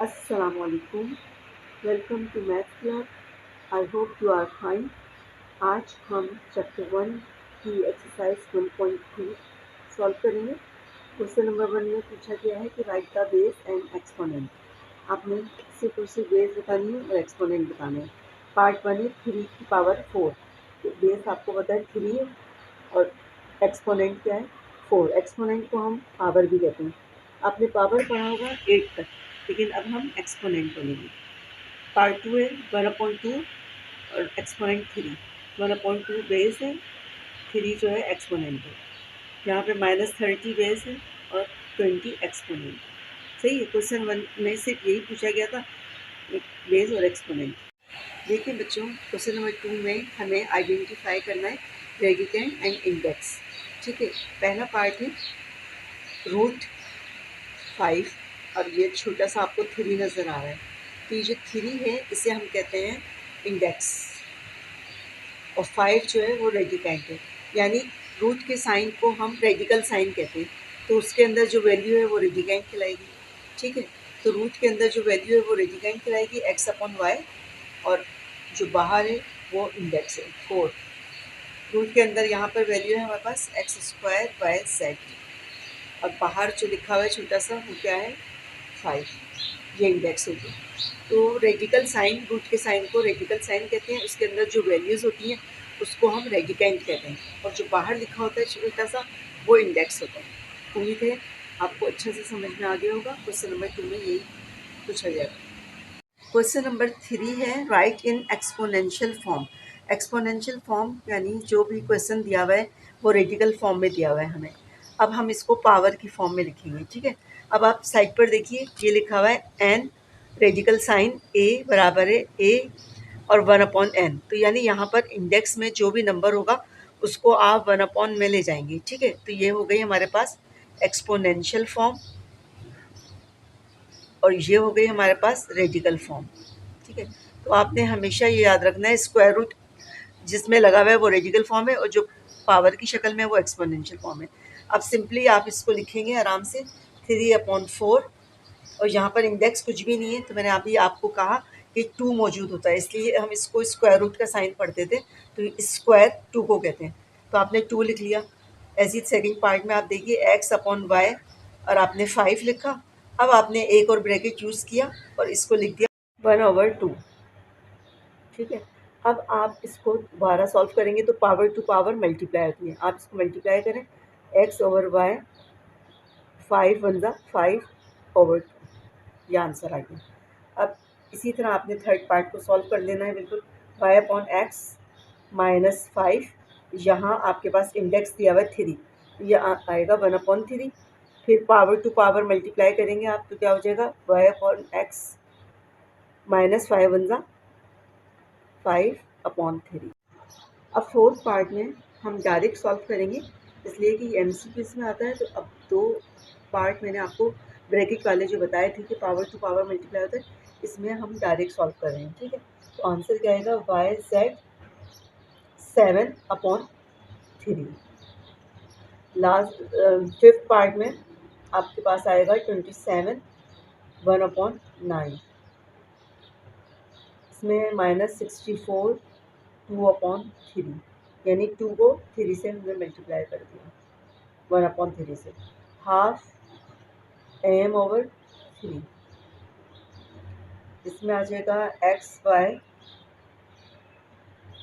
अस्सलामुअलैकुम। Welcome to math club. I hope you are fine. आज हम चैप्टर 1 की एक्सरसाइज 1.2 सॉल्व करेंगे। क्वेश्चन नंबर 1 में पूछा गया है कि write the base and exponent. आपने सिर्फ और सिर्फ बेस बतानी है और एक्सपोनेंट बताना है। पार्ट 1 है 3 की पावर 4। तो बेस आपको पता है 3 है और एक्सपोनेंट क्या है 4। एक्सपोनेंट को हम पावर भी कहते हैं। आपने पावर पढ़ा होगा 8 तक, लेकिन अब हम एक्सपोनेंट पढ़ेंगे। पार्ट 2 है 1/2 और एक्सपोनेंट 3। 1/2 बेस है, 3 जो है एक्सपोनेंट है। यहाँ पे -30 बेस है और 20 एक्सपोनेंट। सही है। क्वेश्चन 1 में सिर्फ यही पूछा गया था, बेस और एक्सपोनेंट। देखिए बच्चों, क्वेश्चन नंबर 2 में हमें आइडेंटिफाई करना है रेडिकेंड एंड इंडेक्स। ठीक है। पहला पार्ट है √5 और ये छोटा सा आपको 3 नज़र आ रहा है। तो ये जो 3 है इसे हम कहते हैं इंडेक्स और 5 जो है वो रेडिकेंड है। यानी रूट के साइन को हम रेडिकल साइन कहते हैं, तो उसके अंदर जो वैल्यू है वो रेडिकेंड कहलाएगी। ठीक है। तो रूट के अंदर जो वैल्यू है वो रेडिकेंड कहलाएगी x/y, और जो बाहर है वो इंडेक्स है 4। रूट के अंदर यहाँ पर वैल्यू है हमारे पास x² और बाहर जो लिखा हुआ है छोटा सा वो क्या है 5। ये इंडेक्स होगी। तो रेडिकल साइन, रूट के साइन को रेडिकल साइन कहते हैं। उसके अंदर जो वैल्यूज़ होती हैं उसको हम रेडिकेंड कहते हैं, और जो बाहर लिखा होता है छोटा सा वो इंडेक्स होता है। उम्मीद है आपको अच्छे से समझ में आ गया होगा। क्वेश्चन नंबर 2 में यही पूछा जाएगा। क्वेश्चन नंबर 3 है right in exponential form. Exponential form यानी जो भी क्वेश्चन दिया हुआ है वो रेडिकल फॉर्म में दिया हुआ है हमें। अब हम इसको पावर की फॉर्म में लिखेंगे। ठीक है। अब आप साइड पर देखिए, ये लिखा हुआ है एन रेडिकल साइन ए बराबर है ए और 1/n। तो यानी यहाँ पर इंडेक्स में जो भी नंबर होगा उसको आप 1/n में ले जाएंगे। ठीक है। तो ये हो गई हमारे पास एक्सपोनेंशियल फॉर्म और ये हो गई हमारे पास रेडिकल फॉर्म। ठीक है। तो आपने हमेशा ये याद रखना है स्क्वायर रूट जिसमें लगा हुआ है वो रेडिकल फॉर्म है और जो पावर की शक्ल में है वो एक्सपोनेंशियल फॉर्म है। अब सिंपली आप इसको लिखेंगे आराम से 3/4 और यहाँ पर इंडेक्स कुछ भी नहीं है। तो मैंने अभी आपको कहा कि 2 मौजूद होता है, इसलिए हम इसको स्क्वायर रूट का साइन पढ़ते थे, तो स्क्वायर 2 को कहते हैं। तो आपने 2 लिख लिया। ऐसे ही सेकेंड पार्ट में आप देखिए x/y और आपने 5 लिखा। अब आपने एक और ब्रैकेट यूज़ किया और इसको लिख दिया 1/2। ठीक है। अब आप इसको दोबारा सॉल्व करेंगे तो पावर टू पावर मल्टीप्लाई होती है। आप इसको मल्टीप्लाई करें x/y 5 1 ज़ा 5/2, ये आंसर आ गया। अब इसी तरह आपने थर्ड पार्ट को सॉल्व कर लेना है बिल्कुल। y/x -5, यहाँ आपके पास इंडेक्स दिया हुआ है 3, ये आएगा 1/3। फिर पावर टू पावर मल्टीप्लाई करेंगे आप तो क्या हो जाएगा y/x -5 1 ज़ा 5/3। अब फोर्थ पार्ट में हम डायरेक्ट सॉल्व करेंगे, इसलिए कि एमसीक्यूज़ में आता है। तो अब 2 पार्ट मैंने आपको ब्रैकेट वाले जो बताए थे कि पावर टू पावर मल्टीप्लाई होता है, इसमें हम डायरेक्ट सॉल्व कर रहे हैं। ठीक है। तो आंसर क्या आएगा yz 7/3। लास्ट फिफ्थ पार्ट में आपके पास आएगा 27 1/9। इसमें -64 2/3, यानी 2 को 3 से हमने मल्टीप्लाई कर दिया 1/3 से। हाफ m/3, इसमें आ जाएगा x/y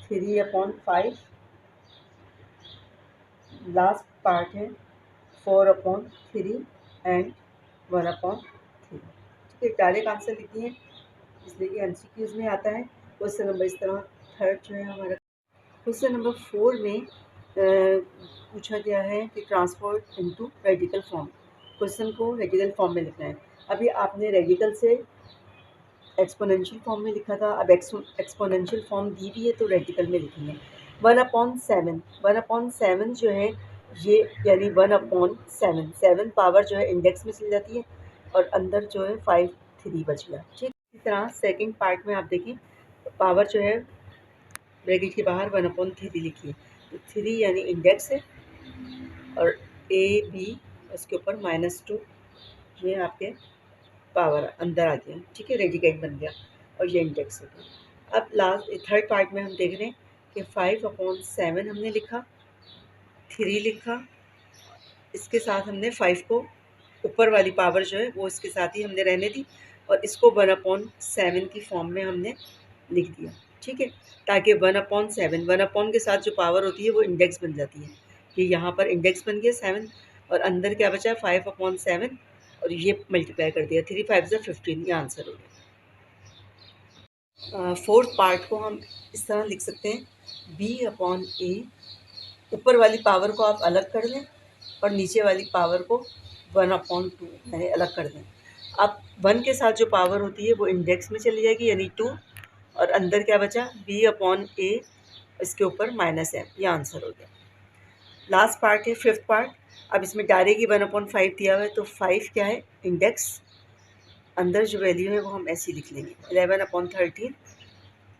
3/5। लास्ट पार्ट है 4/3 एंड 1/3। ठीक है। डायरेक्ट आंसर लिखिए इसलिए कि एमसीक्यूज़ में आता है। क्वेश्चन नंबर इस तरह थर्ड जो है हमारा क्वेश्चन नंबर 4 में पूछा गया है कि transform into radical form. Question को रेडिकल फॉर्म में लिखना है। अभी आपने रेडिकल से एक्सपोनेंशियल फॉर्म में लिखा था, अब एक्सपोनेंशियल फॉर्म दी हुई है तो रेडिकल में लिखेंगे। 1/7, 1/7 जो है ये यानी 1/7, 7 पावर जो है इंडेक्स में चली जाती है और अंदर जो है 5 3 बच गया। ठीक। इसी तरह सेकेंड पार्ट में आप देखिए पावर जो है ब्रैकेट के बाहर 1/3 लिखिए। तो 3 यानी इंडेक्स है और a b उसके ऊपर -2, ये आपके पावर अंदर आ गया, ठीक है, रेडिकेंड बन गया और ये इंडेक्स हो गया। अब लास्ट थर्ड पार्ट में हम देख रहे हैं कि 5/7 हमने लिखा, 3 लिखा, इसके साथ हमने 5 को ऊपर वाली पावर जो है वो इसके साथ ही हमने रहने दी और इसको 1/7 की फॉर्म में हमने लिख दिया, ठीक है, ताकि 1/7 1 के साथ जो पावर होती है वो इंडेक्स बन जाती है। ये यहाँ पर इंडेक्स बन गया 7 और अंदर क्या बचा 5/7 और ये मल्टीप्लाई कर दिया, 3 5 15, ये आंसर हो गया। फोर्थ पार्ट को हम इस तरह लिख सकते हैं, B/A, ऊपर वाली पावर को आप अलग कर दें और नीचे वाली पावर को 1/2 यानी अलग कर दें। अब 1 के साथ जो पावर होती है वो इंडेक्स में चली जाएगी यानी 2 और अंदर क्या बचा B/A, इसके ऊपर -m, ये आंसर हो गया। लास्ट पार्ट है फिफ्थ पार्ट। अब इसमें डायरेक्ट ही 1/5 दिया हुआ है तो 5 क्या है इंडेक्स, अंदर जो वैल्यू है वो हम ऐसे लिख लेंगे 11/13,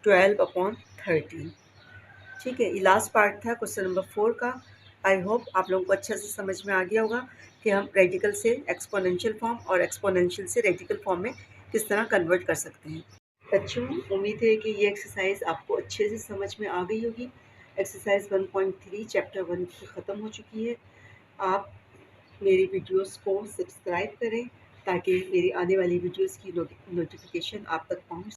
12/13, ठीक है। ये लास्ट पार्ट था क्वेश्चन नंबर 4 का। आई होप आप लोगों को अच्छा से समझ में आ गया होगा कि हम रेडिकल से एक्सपोनेंशियल फॉर्म और एक्सपोनेंशियल से रेडिकल फॉर्म में किस तरह कन्वर्ट कर सकते हैं। बच्चों, उम्मीद है कि ये एक्सरसाइज आपको अच्छे से समझ में आ गई होगी। एक्सरसाइज 1.3 चैप्टर 1 की ख़त्म हो चुकी है। आप मेरी वीडियोस को सब्सक्राइब करें ताकि मेरी आने वाली वीडियोस की नोटिफिकेशन आप तक पहुंच